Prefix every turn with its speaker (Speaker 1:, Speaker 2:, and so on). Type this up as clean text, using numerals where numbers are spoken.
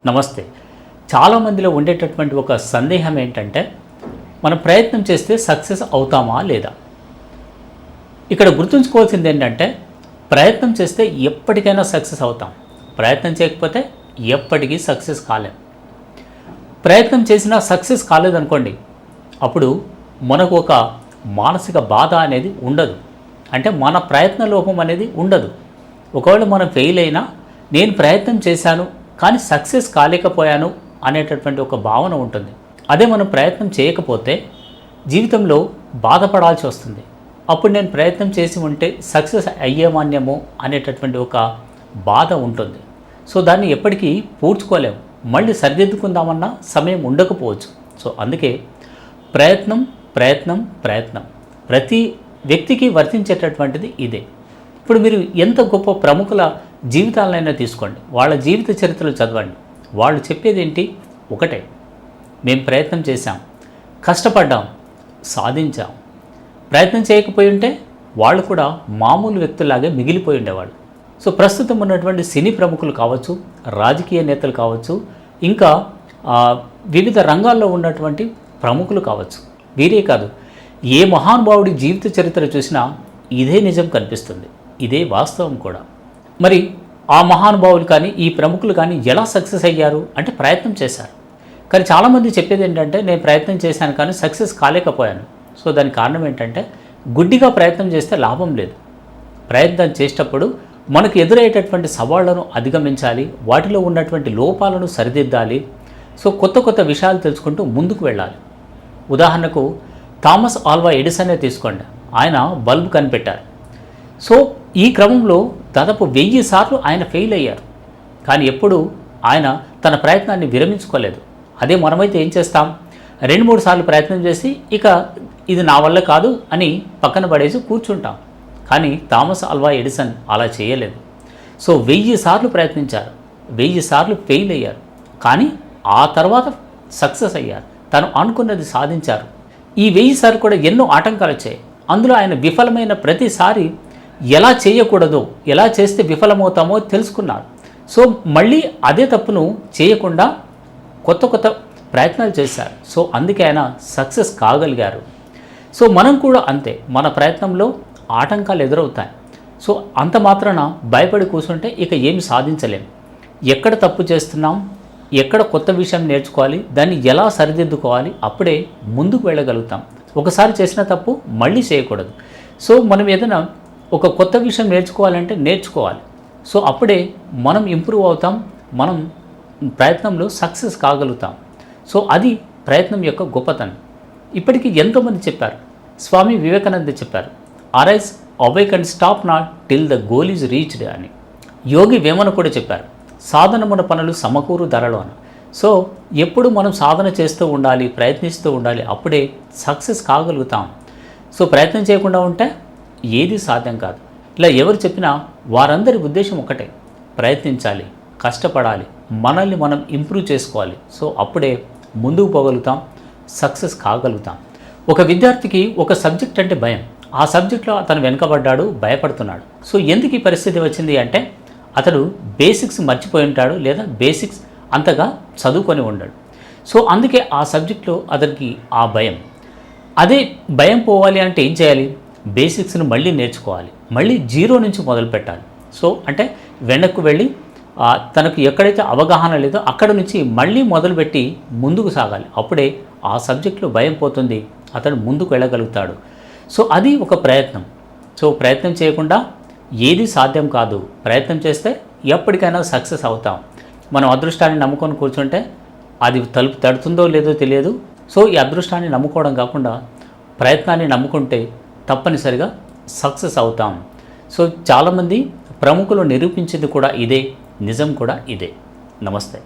Speaker 1: నమస్తే. చాలామందిలో ఉండేటటువంటి ఒక సందేహం ఏంటంటే, మనం ప్రయత్నం చేస్తే సక్సెస్ అవుతామా లేదా? ఇక్కడ గుర్తుంచుకోవాల్సింది ఏంటంటే, ప్రయత్నం చేస్తే ఎప్పటికైనా సక్సెస్ అవుతాం. ప్రయత్నం చేయకపోతే ఎప్పటికీ సక్సెస్ కాలేం. ప్రయత్నం చేసినా సక్సెస్ కాలేదనుకోండి, అప్పుడు మనకు ఒక మానసిక బాధ అనేది ఉండదు. అంటే మన ప్రయత్న లోపం అనేది ఉండదు. ఒకవేళ మనం ఫెయిల్ అయినా, నేను ప్రయత్నం చేశాను కానీ సక్సెస్ కాలేకపోయాను అనేటటువంటి ఒక భావన ఉంటుంది. అదే మనం ప్రయత్నం చేయకపోతే జీవితంలో బాధపడాల్సి వస్తుంది. అప్పుడు నేను ప్రయత్నం చేసి ఉంటే సక్సెస్ అయ్యేమాన్యమో అనేటటువంటి ఒక బాధ ఉంటుంది. సో దాన్ని ఎప్పటికీ పూడ్చుకోలేము. మళ్ళీ సరిదిద్దుకుందామన్నా సమయం ఉండకపోవచ్చు. సో అందుకే ప్రయత్నం ప్రయత్నం ప్రయత్నం ప్రతి వ్యక్తికి వర్తించేటటువంటిది ఇదే. ఇప్పుడు మీరు ఎంత గొప్ప ప్రముఖుల జీవితాలనైనా తీసుకోండి, వాళ్ళ జీవిత చరిత్రలు చదవండి. వాళ్ళు చెప్పేది ఏంటి? ఒకటే, మేము ప్రయత్నం చేశాం, కష్టపడ్డాం, సాధించాం. ప్రయత్నం చేయకపోయి ఉంటే వాళ్ళు కూడా మామూలు వ్యక్తులాగే మిగిలిపోయి ఉండేవాళ్ళు. సో ప్రస్తుతం ఉన్నటువంటి సినీ ప్రముఖులు కావచ్చు, రాజకీయ నేతలు కావచ్చు, ఇంకా వివిధ రంగాల్లో ఉన్నటువంటి ప్రముఖులు కావచ్చు, వీరే కాదు, ఏ మహానుభావుడి జీవిత చరిత్ర చూసినా ఇదే నిజం కనిపిస్తుంది, ఇదే వాస్తవం కూడా. మరి ఆ మహానుభావులు కానీ ఈ ప్రముఖులు కానీ ఎలా సక్సెస్ అయ్యారు అంటే ప్రయత్నం చేశారు. కానీ చాలామంది చెప్పేది ఏంటంటే, నేను ప్రయత్నం చేశాను కానీ సక్సెస్ కాలేకపోయాను. సో దానికి కారణం ఏంటంటే, గుడ్డిగా ప్రయత్నం చేస్తే లాభం లేదు. ప్రయత్నం చేసేటప్పుడు మనకు ఎదురయ్యేటటువంటి సవాళ్లను అధిగమించాలి, వాటిలో ఉన్నటువంటి లోపాలను సరిదిద్దాలి. సో కొత్త కొత్త విషయాలు తెలుసుకుంటూ ముందుకు వెళ్ళాలి. ఉదాహరణకు థామస్ ఆల్వా ఎడిసనే తీసుకోండి. ఆయన బల్బ్ కనిపెట్టారు. సో ఈ క్రమంలో దాదాపు 1000 సార్లు ఆయన ఫెయిల్ అయ్యారు. కానీ ఎప్పుడు ఆయన తన ప్రయత్నాన్ని విరమించుకోలేదు. అదే మనమైతే ఏం చేస్తాం, 2-3 సార్లు ప్రయత్నం చేసి ఇక ఇది నా వల్ల కాదు అని పక్కన పడేసి కూర్చుంటాం. కానీ థామస్ ఆల్వా ఎడిసన్ అలా చేయలేదు. సో 1000 సార్లు ప్రయత్నించారు, 1000 సార్లు ఫెయిల్ అయ్యారు, కానీ ఆ తర్వాత సక్సెస్ అయ్యారు, తను అనుకున్నది సాధించారు. ఈ 1000 సార్లు కూడా ఎన్నో ఆటంకాలు వచ్చాయి. అందులో ఆయన విఫలమైన ప్రతిసారి ఎలా చేయకూడదో, ఎలా చేస్తే విఫలమవుతామో తెలుసుకున్నారు. సో మళ్ళీ అదే తప్పును చేయకుండా కొత్త కొత్త ప్రయత్నాలు చేశారు. సో అందుకే ఆయన సక్సెస్ కాగలిగారు. సో మనం కూడా అంతే, మన ప్రయత్నంలో ఆటంకాలు ఎదురవుతాయి. సో అంత మాత్రాన భయపడి కూర్చుంటే ఇక ఏమి సాధించలేం. ఎక్కడ తప్పు చేస్తున్నాం, ఎక్కడ కొత్త విషయం నేర్చుకోవాలి, దాన్ని ఎలా సరిదిద్దుకోవాలి, అప్పుడే ముందుకు వెళ్ళగలుగుతాం. ఒకసారి చేసిన తప్పు మళ్ళీ చేయకూడదు. సో మనం ఏదైనా ఒక కొత్త విషయం నేర్చుకోవాలంటే నేర్చుకోవాలి. సో అప్పుడే మనం ఇంప్రూవ్ అవుతాం, మనం ప్రయత్నంలో సక్సెస్ కాగలుగుతాం. సో అది ప్రయత్నం యొక్క గొప్పతనం. ఇప్పటికీ ఎంతోమంది చెప్పారు. స్వామి వివేకానంద చెప్పారు, arise awake and stop not till the goal is reached అని. యోగి వేమన కూడా చెప్పారు, సాధనమున పనులు సమకూరు ధరలో అని. సో ఎప్పుడు మనం సాధన చేస్తూ ఉండాలి, ప్రయత్నిస్తూ ఉండాలి, అప్పుడే సక్సెస్ కాగలుగుతాం. సో ప్రయత్నం చేయకుండా ఉంటే ఏది సాధ్యం కాదు. ఇలా ఎవరు చెప్పినా వారందరి ఉద్దేశం ఒకటే, ప్రయత్నించాలి, కష్టపడాలి, మనల్ని మనం ఇంప్రూవ్ చేసుకోవాలి. సో అప్పుడే ముందుకు పోగలుగుతాం, సక్సెస్ కాగలుగుతాం. ఒక విద్యార్థికి ఒక సబ్జెక్ట్ అంటే భయం. ఆ సబ్జెక్ట్లో అతను వెనుకబడ్డాడు, భయపడుతున్నాడు. సో ఎందుకు ఈ పరిస్థితి వచ్చింది అంటే, అతడు బేసిక్స్ మర్చిపోయి ఉంటాడు, లేదా బేసిక్స్ అంతగా చదువుకొని ఉండడు. సో అందుకే ఆ సబ్జెక్ట్లో అతనికి ఆ భయం. అదే భయం పోవాలి అంటే ఏం చేయాలి? బేసిక్స్ను మళ్ళీ నేర్చుకోవాలి, మళ్ళీ జీరో నుంచి మొదలు పెట్టాలి. సో అంటే వెనక్కు వెళ్ళి తనకు ఎక్కడైతే అవగాహన లేదో అక్కడ నుంచి మళ్ళీ మొదలుపెట్టి ముందుకు సాగాలి. అప్పుడే ఆ సబ్జెక్టులో భయం పోతుంది, అతడు ముందుకు వెళ్ళగలుగుతాడు. సో అది ఒక ప్రయత్నం. సో ప్రయత్నం చేయకుండా ఏది సాధ్యం కాదు. ప్రయత్నం చేస్తే ఎప్పటికైనా సక్సెస్ అవుతాం. మనం అదృష్టాన్ని నమ్ముకొని కూర్చుంటే అది తలుపు తడుతుందో లేదో తెలియదు. సో ఈ అదృష్టాన్ని నమ్ముకోవడం కాకుండా ప్రయత్నాన్ని నమ్ముకుంటే తప్పనిసరిగా సక్సెస్ అవుతాం. సో చాలామంది ప్రముఖులు నిరూపించింది కూడా ఇదే, నిజం కూడా ఇదే. నమస్తే.